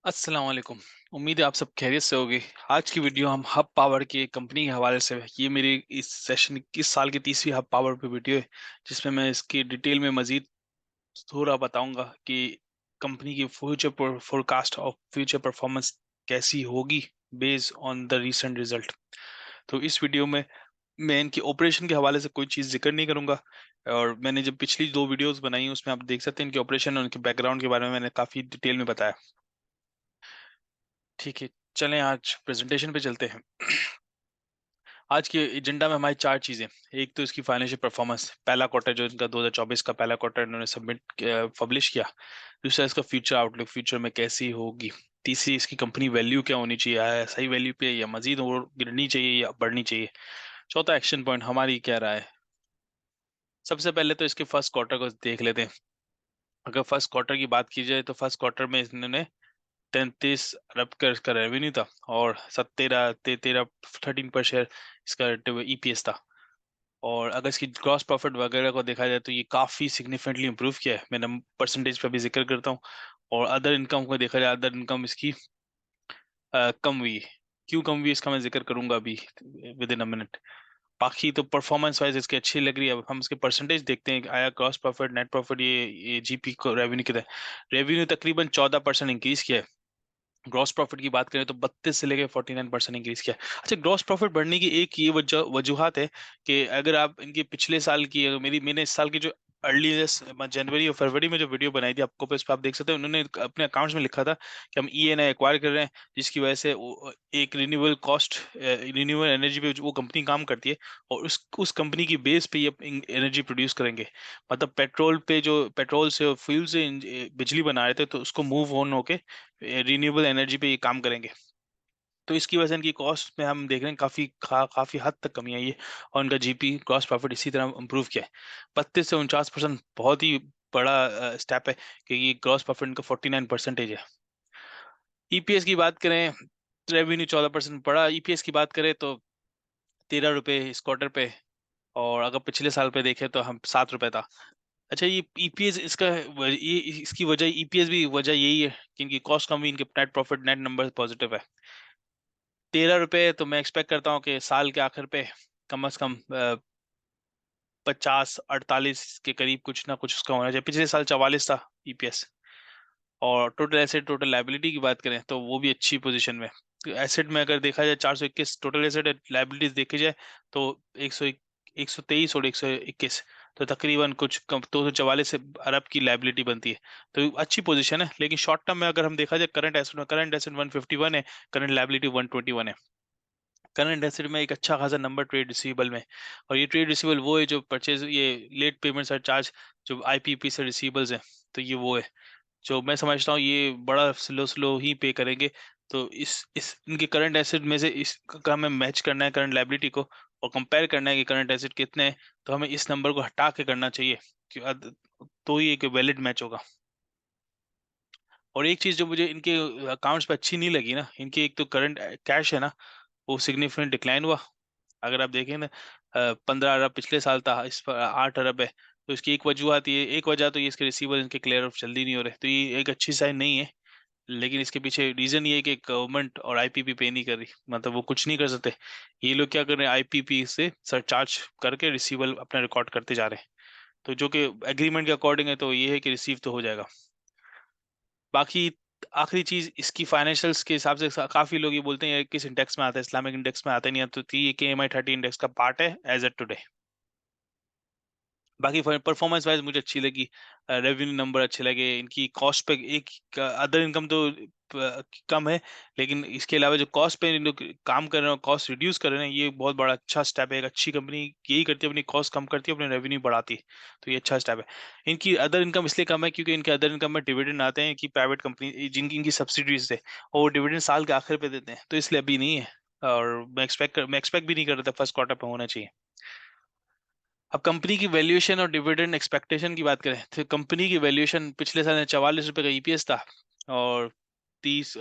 अस्सलाम वालेकुम। उम्मीद है आप सब खैरियत से होगे। आज की वीडियो हम हब पावर की कंपनी के हवाले से है। ये मेरी इस सेशन इस साल की तीसरी हब पावर पे वीडियो है, जिसमें मैं इसकी डिटेल में मजीद थोड़ा बताऊंगा कि कंपनी की फ्यूचर फोरकास्ट और फ्यूचर परफॉर्मेंस कैसी होगी based on the recent result. तो इस वीडियो में मैं इनकी ऑपरेशन के हवाले से कोई चीज़ जिक्र नहीं करूंगा। और मैंने जब पिछली दो वीडियोस बनाई हैं, उसमें आप देख सकते हैं इनके ऑपरेशन और उनके बैकग्राउंड के बारे में मैंने काफ़ी डिटेल में बताया। ठीक है, चलें आज प्रेजेंटेशन पे चलते हैं। आज के एजेंडा में हमारी चार चीजें। एक तो इसकी फाइनेंशियल परफॉर्मेंस, पहला क्वार्टर जो इनका 2024 का पहला क्वार्टर इन्होंने सबमिट पब्लिश किया। दूसरा इसका फ्यूचर आउटलुक, फ्यूचर में कैसी होगी। तीसरी इसकी कंपनी वैल्यू क्या होनी चाहिए, सही वैल्यू पे या मजीद और गिरनी चाहिए या बढ़नी चाहिए। चौथा एक्शन पॉइंट हमारी क्या राय है। सबसे पहले तो इसके फर्स्ट क्वार्टर को देख लेते हैं। अगर फर्स्ट क्वार्टर की बात की जाए तो फर्स्ट क्वार्टर में इन्होंने 33 अरब का इसका रेवेन्यू था और 13 इसका ईपीएस था। और अगर इसकी ग्रॉस प्रॉफिट वगैरह को देखा जाए तो ये काफी सिग्निफिकेंटली इंप्रूव किया है। मैं परसेंटेज पे भी जिक्र करता हूँ। और अदर इनकम को देखा जाए, अदर इनकम इसकी कम हुई है। क्यों कम हुई इसका मैं जिक्र करूंगा अभी विद इन अ मिनट। बाकी तो परफॉर्मेंस वाइज इसकी अच्छी लग रही है। अब हम इसके परसेंटेज देखते हैं कि आया ग्रॉस प्रॉफिट, नेट प्रॉफिट, ये जीपी को रेवेन्यू कितना है। रेवेन्यू तकरीबन 14% इंक्रीज किया है। ग्रॉस प्रॉफिट की बात करें तो 32 से लेकर 49% इंक्रीज किया है। अच्छा, ग्रॉस प्रॉफिट बढ़ने की एक ये वजूहत है कि अगर आप इनके पिछले साल की, अगर मैंने इस साल की जो अर्लीस्ट जनवरी और फरवरी में जो वीडियो बनाई थी आपको, पे उस पर आप देख सकते हैं उन्होंने अपने अकाउंट्स में लिखा था कि हम ईएनआई एक्वायर कर रहे हैं, जिसकी वजह से एक रिन्यूएबल एनर्जी पे वो कंपनी काम करती है। और उस कंपनी की बेस पे ये एनर्जी प्रोड्यूस करेंगे। मतलब पेट्रोल से और फ्यूल से बिजली बना रहे थे, तो उसको मूव ऑन होके रिन्यूएबल एनर्जी पे ये काम करेंगे। तो इसकी वजह से इनकी कॉस्ट में हम देख रहे हैं काफी हद तक कमी आई है। और इनका जीपी ग्रॉस प्रॉफिट इसी तरह इंप्रूव किया है। 32 से 49% बहुत ही बड़ा स्टेप है कि ये ग्रॉस प्रॉफिट इनका 49% है। ईपीएस की बात करें, रेवेन्यू 14% बढ़ा। ईपीएस की बात करें तो 13 रुपए इस क्वार्टर पे। और अगर पिछले साल पे देखें तो हम 7 रुपए था। अच्छा, ये ईपीएस ये इसकी वजह, ईपीएस भी वजह यही है कि इनकी कॉस्ट कम हुई, इनके net profit, net number positive है। 13 रुपए तो मैं एक्सपेक्ट करता हूँ कि साल के आखिर पे कम से कम 50-48 के करीब कुछ ना कुछ उसका होना चाहिए। पिछले साल 44 था ईपीएस। और टोटल एसेट, टोटल लाइबिलिटी की बात करें तो वो भी अच्छी पोजीशन में। एसेट में अगर देखा जाए 421 टोटल एसेट, लाइबिलिटीज देखी जाए तो 123 और 121, तो तकरीबन कुछ कम 244 अरब की लाइबिलिटी बनती है। तो अच्छी पोजीशन है। लेकिन शॉर्ट टर्म में अगर हम देखा जाए, करंट एसेट 151 है, करंट लाइबिलिटी 121 है। करंट एसेट में एक अच्छा खासा नंबर ट्रेड रिसीवेबल में। और ये ट्रेड रिसीवेबल वो है जो परचेज, ये लेट पेमेंट चार्ज, जो आईपीपी से रिसीवेबल्स हैं, तो ये वो है जो मैं समझता हूँ ये बड़ा स्लो स्लो ही पे करेंगे। तो इस इनके करंट एसेट में से इसका हमें मैच करना है करंट लाइबिलिटी को, और कंपेयर करना है कि करंट एसेट कितने हैं। तो हमें इस नंबर को हटा के करना चाहिए तो ही एक वैलिड मैच होगा। और एक चीज जो मुझे इनके अकाउंट्स पे अच्छी नहीं लगी ना, इनके एक तो करंट कैश है ना, वो सिग्निफिकेंट डिक्लाइन हुआ। अगर आप देखें ना, 15 अरब पिछले साल था, इस पर 8 अरब है। तो इसकी एक वजह तो ये इसके रिसीवर इनके क्लियर ऑफ जल्दी नहीं हो रहे, तो ये एक अच्छी साइन नहीं है। लेकिन इसके पीछे रीजन ये है कि गवर्नमेंट और आईपीपी पे नहीं कर रही, मतलब वो कुछ नहीं कर सकते। ये लोग क्या कर रहे हैं, आईपीपी से सरचार्ज करके रिसीवल अपना रिकॉर्ड करते जा रहे हैं। तो जो कि एग्रीमेंट के अकॉर्डिंग है, तो ये है कि रिसीव तो हो जाएगा। बाकी आखिरी चीज इसकी फाइनेंशियल्स के हिसाब से काफी लोग ये बोलते हैं ये किस इंडेक्स में आता है, इस्लामिक इंडेक्स में आता नहीं है, तो ये के MI30 इंडेक्स का पार्ट है एज एट टुडे। बाकी परफॉर्मेंस वाइज मुझे अच्छी लगी। रेवेन्यू नंबर अच्छे लगे। इनकी कॉस्ट पे एक अदर इनकम तो कम है, लेकिन इसके अलावा जो कॉस्ट पे इन लोग काम कर रहे हैं, कॉस्ट रिड्यूस कर रहे हैं, ये बहुत बड़ा अच्छा स्टेप है। एक अच्छी कंपनी यही करती है, अपनी कॉस्ट कम करती है, अपने रेवेन्यू बढ़ाती है। तो ये अच्छा स्टेप है। इनकी अदर इनकम इसलिए कम है क्योंकि इनके अदर इनकम में डिविडेंड आते हैं कि प्राइवेट कंपनी जिनकी इनकी सब्सिडीज है, और वो डिविडेंड साल के आखिर पे देते हैं, तो इसलिए अभी नहीं है। और मैं एक्सपेक्ट भी नहीं कर रहा था फर्स्ट क्वार्टर पे होना चाहिए। अब कंपनी की वैल्यूएशन और डिविडेंड एक्सपेक्टेशन की बात करें तो कंपनी की वैल्यूएशन पिछले साल में 44 रुपए का ईपीएस था। और 30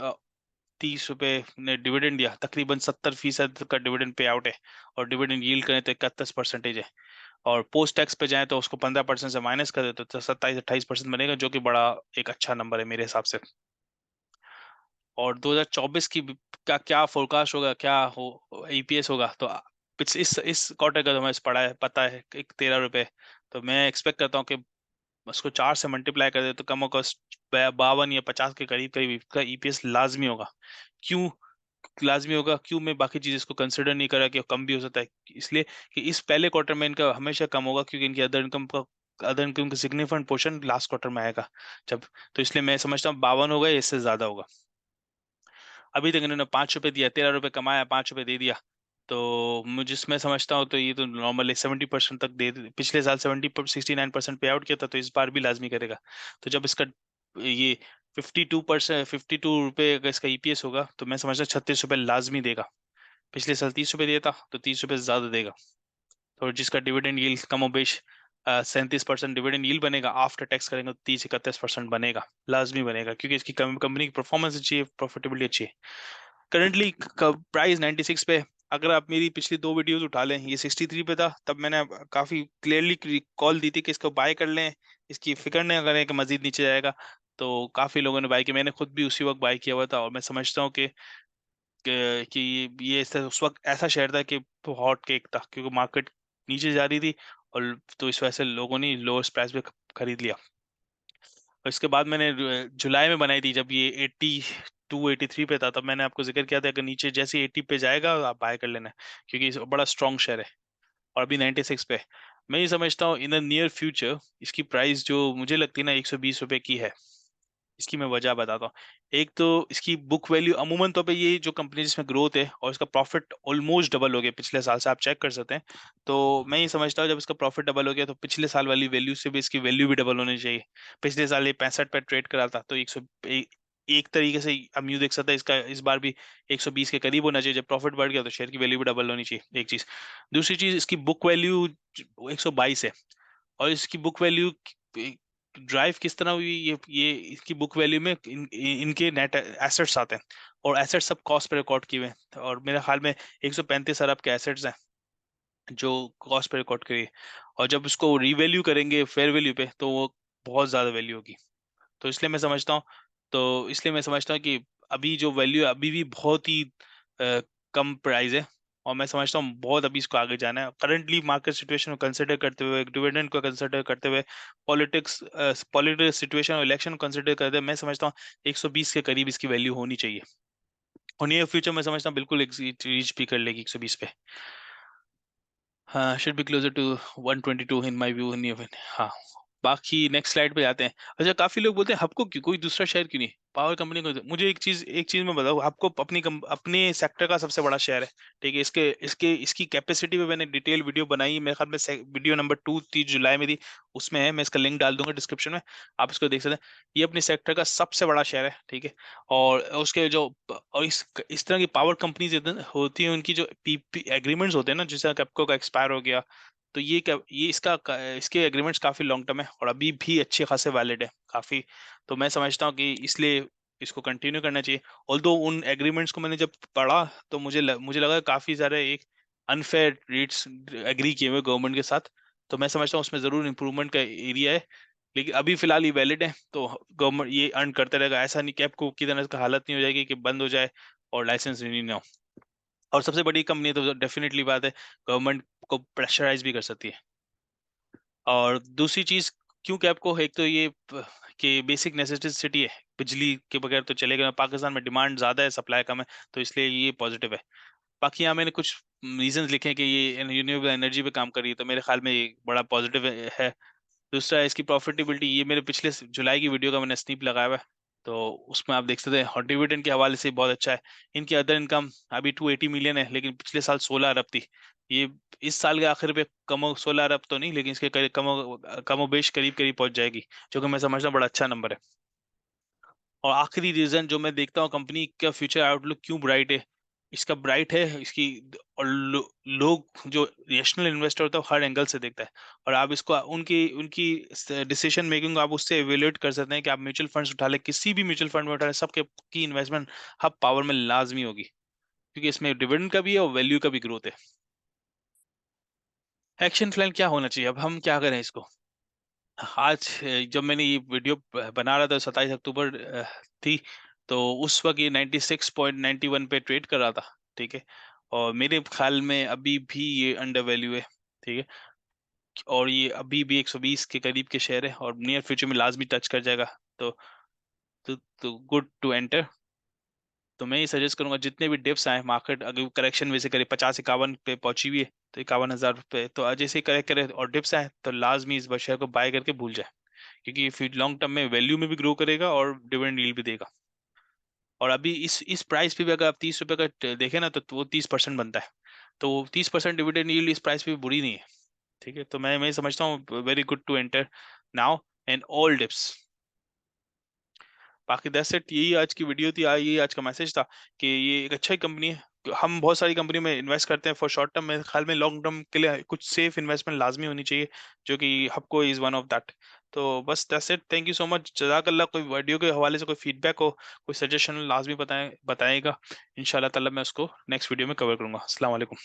रुपए ने डिविडेंड दिया, तकरीबन 70% का डिविडेंड पे आउट है। और डिविडेंड यील्ड करें तो 31% है। और पोस्ट टैक्स पे जाए तो उसको 15% से माइनस कर दे तो 27-28% बनेगा, जो कि बड़ा एक अच्छा नंबर है मेरे हिसाब से। और 2024 की का क्या फोरकास्ट होगा, क्या हो ईपीएस होगा, तो पिछले इस क्वार्टर का तो हमें पड़ा है, पता है, एक 13 रुपए। तो मैं एक्सपेक्ट करता हूँ कि उसको 4 से मल्टीप्लाई कर दे तो कम होगा 52 या 50 के करीब करीब इसका ईपीएस लाजमी होगा। क्यों लाजमी होगा, क्यों मैं बाकी चीज इसको कंसिडर नहीं करा कि कम भी हो सकता है, इसलिए कि इस पहले क्वार्टर में इनका हमेशा कम होगा, क्योंकि इनकी अदर इनकम का सिग्निफिकेंट पोर्शन लास्ट क्वार्टर में आएगा जब। तो इसलिए मैं समझता हूँ 52 होगा या इससे ज्यादा होगा। अभी तक इन्होंने 5 रुपए दिया, 13 रुपए कमाया, 5 रुपए दे दिया। तो मुझे इसमें समझता हूँ तो ये तो नॉर्मली 70% तक पिछले साल 69% पे आउट किया था, तो इस बार भी लाजमी करेगा। तो जब इसका ये 52 रुपए का इसका ईपीएस होगा, तो मैं समझता हूँ 36 रुपए लाजमी देगा। पिछले साल 30 रुपए दिया था, तो 30 रुपए ज्यादा देगा। और जिसका डिविडेंड यील्ड कमोबेश 37% डिविडेंड यील्ड बनेगा, आफ्टर टैक्स करेंगे तो 30 31% बनेगा, लाजमी बनेगा, क्योंकि इसकी कंपनी की परफॉर्मेंस अच्छी है, प्रॉफिटेबिलिटी अच्छी है। करंटली प्राइस 96 पे। अगर आप मेरी पिछली 2 वीडियोस उठा लें, ये 63 पे था, तब मैंने काफी क्लियरली कॉल दी थी कि इसको बाय कर लें, इसकी फिक्र नहीं करें कि मजीद नीचे जाएगा। तो काफी लोगों ने बाय किया, मैंने खुद भी उसी वक्त बाय किया हुआ था। और मैं समझता हूँ कि ये उस वक्त ऐसा शेयर था कि हॉट केक था, क्योंकि मार्केट नीचे जा रही थी, और तो इस वजह से लोगों ने लोअर प्राइस पे खरीद लिया। और इसके बाद मैंने जुलाई में बनाई थी, जब ये 82 83 पे था, तब मैंने आपको जिक्र किया था कि नीचे जैसे 80 पे जाएगा आप बाय कर लेना, क्योंकि बड़ा स्ट्रॉन्ग शेयर है। और अभी 96 पे। मैं ये समझता हूँ इन द नियर फ्यूचर इसकी प्राइस जो मुझे लगती है ना 120 रुपए की है। इसकी मैं वजह बताता हूँ। एक तो इसकी बुक वैल्यू अमूमन तो पे, ये जो कंपनी जिसमें ग्रोथ है और इसका प्रॉफिट ऑलमोस्ट डबल हो गया पिछले साल से, आप चेक कर सकते हैं। तो मैं ये समझता हूँ जब इसका प्रॉफिट डबल हो गया, तो पिछले साल वाली वैल्यू से भी इसकी वैल्यू भी डबल होनी चाहिए। पिछले साल ये 65 पे ट्रेड करा था, तो एक तरीके से हम यूं देख सकते हैं इसका इस बार भी 120 के करीब होना चाहिए। जब प्रॉफिट बढ़ गया तो शेयर की वैल्यू भी डबल होनी चाहिए, एक चीज। दूसरी चीज, इसकी बुक वैल्यू 122 है। और इसकी बुक वैल्यू ड्राइव किस तरह हुई, ये इसकी बुक वैल्यू में इनके नेट एसेट्स आते हैं, और एसेट्स सब कॉस्ट पे रिकॉर्ड किए हुए हैं। और मेरे ख्याल में 135 अरब के एसेट्स हैं जो कॉस्ट पे रिकॉर्ड करिए। और जब उसको रीवैल्यू करेंगे फेयर वैल्यू पे, तो वो बहुत ज्यादा वैल्यू होगी। तो इसलिए मैं समझता हूँ तो इसलिए मैं समझता हूँ कि अभी जो वैल्यू है अभी भी बहुत ही कम प्राइस है। और मैं समझता हूँ बहुत अभी इसको आगे जाना है, करंटली मार्केट सिचुएशन को कंसिडर करते हुए, डिविडेंड को कंसिडर करते हुए, पॉलिटिक्स सिचुएशन और इलेक्शन को कंसिडर करते हुए, मैं समझता हूँ 120 के करीब इसकी वैल्यू होनी चाहिए। और नियर फ्यूचर में समझता हूँ बिल्कुल रीच भी कर लेगी 120 पे। हाँ, should be closer to 122 in my view, in your. हाँ। बाकी नेक्स्ट स्लाइड पे जाते हैं। अच्छा, काफी लोग बोलते हैं हबको क्यों, कोई दूसरा शेयर क्यों नहीं, पावर कंपनी को मुझे एक चीज मैं बताऊँ आपको, अपने सेक्टर का सबसे बड़ा शेयर है। ठीक है, इसके इसके इसकी कैपेसिटी पे मैंने डिटेल वीडियो बनाई है, मेरे ख्याल में वीडियो नंबर 2 3 जुलाई में थी, उसमें है, मैं इसका लिंक डाल दूंगा डिस्क्रिप्शन में, आप इसको देख सकते हैं। ये अपने सेक्टर का सबसे बड़ा शेयर है, ठीक है। और उसके जो और इस तरह की पावर कंपनीज होती हैं, उनकी जो पीपी एग्रीमेंट्स होते हैं ना, जैसे कैपको का एक्सपायर हो गया, तो ये इसके एग्रीमेंट्स काफी लॉन्ग टर्म है और अभी भी अच्छे खासे वैलिड है काफी। तो मैं समझता हूँ कि इसलिए इसको कंटिन्यू करना चाहिए। ऑल्दो उन एग्रीमेंट्स को मैंने जब पढ़ा, तो मुझे लगा काफी सारे एक अनफेयर रेट्स एग्री किए हुए गवर्नमेंट के साथ। तो मैं समझता हूँ उसमें जरूर इम्प्रूवमेंट का एरिया है। लेकिन अभी फिलहाल ये वैलिड है, तो गवर्नमेंट ये अर्न करते रहेगा, ऐसा नहीं कैप को की तरह का हालत नहीं हो जाएगी कि बंद हो जाए और लाइसेंस रिन्यू ना हो। और सबसे बड़ी कंपनी है, तो डेफिनेटली बात है गवर्नमेंट को प्रेशराइज भी कर सकती है। और दूसरी चीज, क्यों कैप को, एक तो ये कि बेसिक नेसेसिटी है, बिजली के बगैर तो चलेगा, पाकिस्तान में डिमांड ज्यादा है, सप्लाई कम है, तो इसलिए ये पॉजिटिव है। बाकी यहाँ मैंने कुछ रीजंस लिखे हैं कि ये रिन्यूएबल एनर्जी पे काम कर रही है, तो मेरे ख्याल में ये बड़ा पॉजिटिव है। दूसरा है इसकी प्रॉफिटेबिलिटी, ये मेरे पिछले जुलाई की वीडियो का मैंने स्नीप लगाया हुआ है, तो उसमें आप देख सकते हैं, और डिविडेंड के हवाले से बहुत अच्छा है। इनकी अदर इनकम अभी 280 मिलियन है, लेकिन पिछले साल 16 अरब थी। ये इस साल के आखिर पे 16 अरब तो नहीं, लेकिन इसके कमोबेश करीब करीब पहुंच जाएगी, जो कि मैं समझता हूँ बड़ा अच्छा नंबर है। और आखिरी रीजन जो मैं देखता हूँ कंपनी का फ्यूचर आउटलुक क्यों ब्राइट है, इसका ब्राइट है इसकी, और लोग जो रैशनल इन्वेस्टर होता है वो हर एंगल से देखता है। और आप इसको उनकी उनकी डिसीजन मेकिंग आप उससे एवेल्युएट कर सकते हैं कि आप म्यूचुअल फंड्स उठा लें, किसी भी म्यूचुअल फंड में उठा लें, सबके की इन्वेस्टमेंट हब पावर में लाजमी होगी, क्योंकि इसमें डिविडेंड का भी है और वैल्यू का भी ग्रोथ है। एक्शन प्लान क्या होना चाहिए, अब हम क्या करें इसको। आज जब मैंने ये वीडियो बना रहा था, 27 अक्टूबर थी, तो उस वक्त ये 96.91 पे ट्रेड कर रहा था, ठीक है। और मेरे ख्याल में अभी भी ये अंडर वैल्यू है, ठीक है। और ये अभी भी 120 के करीब के शेयर है और नियर फ्यूचर में लाजमी टच कर जाएगा। तो तो गुड टू एंटर। तो मैं ये सजेस्ट करूंगा जितने भी डिप्स आए मार्केट अगर करेक्शन वैसे करे 50-51 पे पहुंची हुई है, तो 51,000 पे तो आज जैसे करेक्ट करे और डिप्स आए तो लाजमी इस शेयर को बाय करके भूल जाए, क्योंकि फिर लॉन्ग टर्म में वैल्यू में भी ग्रो करेगा और डिविडेंड यील्ड भी देगा। और अभी इस प्राइस पे भी अगर आप 30 रुपए का देखें ना, तो वो 30% बनता है। तो 30% डिविडेंड यील्ड इस प्राइस पे भी बुरी नहीं है, ठीक है। तो मैं समझता हूँ very good to enter now and all dips. बाकी दैट्स इट, यही आज की वीडियो थी, यही आज का मैसेज था कि ये एक अच्छा ही कंपनी है। हम बहुत सारी कंपनी में इन्वेस्ट करते हैं फॉर शॉर्ट टर्म, मेरे ख्याल में लॉन्ग टर्म के लिए कुछ सेफ इन्वेस्टमेंट लाजमी होनी चाहिए, जो कि हबको इज वन ऑफ दैट। तो बस that's it, thank you so much, जज़ाकल्लाह। कोई वीडियो के हवाले से कोई फीडबैक हो, कोई सजेशन लाजमी बताएगा। इंशाल्लाह ताला मैं उसको नेक्स्ट वीडियो में कवर करूंगा। अस्सलाम वालेकुम।